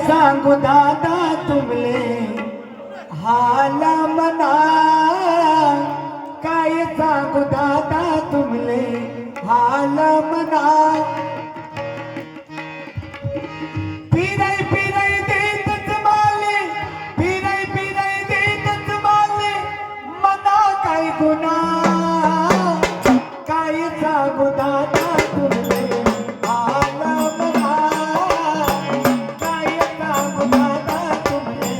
सांगू दादा तुमले हाल मना, काय सांगू दादा तुमले हाल मना. फिराय फिराय देतच माले, फिराय फिराय देतच माले, मना काय गुन्हा, काय सांगू दादा तुमले हाल मना, काय सांगू दादा तुमले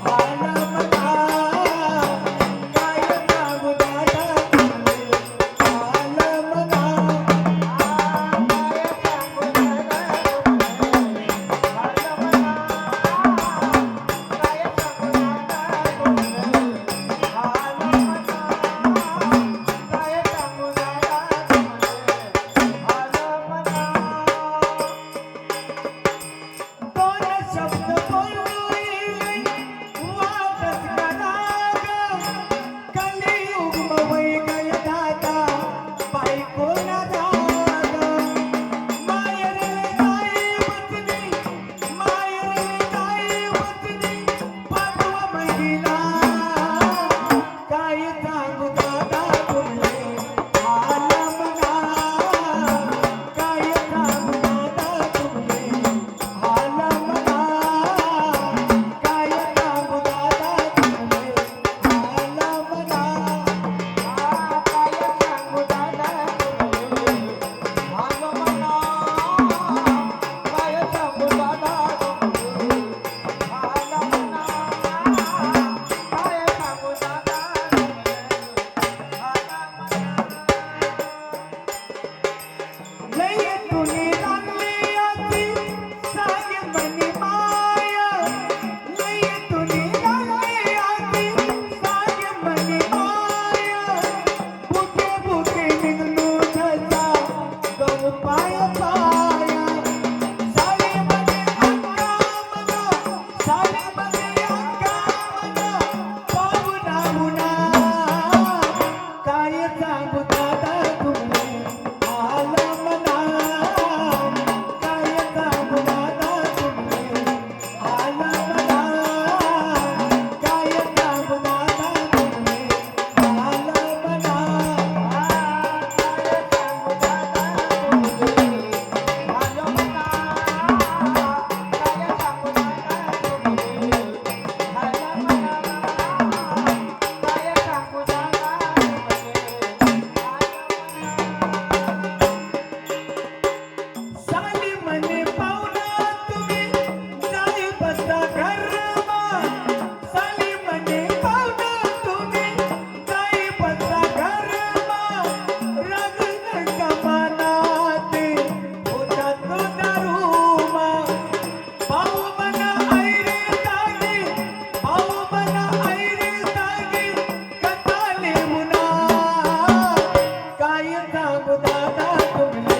हाल मना, काय सांगू दादा तुमले हाल मना. दोन शब्द बोलून वादच कराग, कलियुग मवई गय दादा बायकोला राग. मायरले जाई वचनी, मायरले जाई वचनी, पाठवा महिला, काय सांगू दादा तुमले हाल मना, काय सांगू दादा तुमले हाल मना, काय सांगू दादा तुमले हाल मना, काय सांगू दादा तुमले हाल मना, काय सांगू दादा तुमले हाल मना, काय सांगू दादा लय तुने लागली आती सागे मनी माया, लय तुने लागली आती सागे मनी माया, भुके भुके निघलो धजा गहू पाय पाया. साली मध्ये अंगा मना, साली मध्ये अंगा मना, पाहुणा मुना, काय सांगू दादा तुमले हाल मना, काय सांगू दादा तुमले हाल मना, काय सांगू दादा तुमले हाल मना, काय सांगू दादा तुमले हाल मना, काय सांगू दादा तुमले हाल मना, काय सांगू दादा साली मने पाहुणा तुम्ही जाई बसा घरमा, साली मने पाहुणा तुम्ही जाई बसा घरमा, रगन कमानाते होता तो दारूमा. भाऊ बना ऐरे तागे, भाऊ बना ऐरे तागे, कथाले मुना, काय सांगू दादा तुमले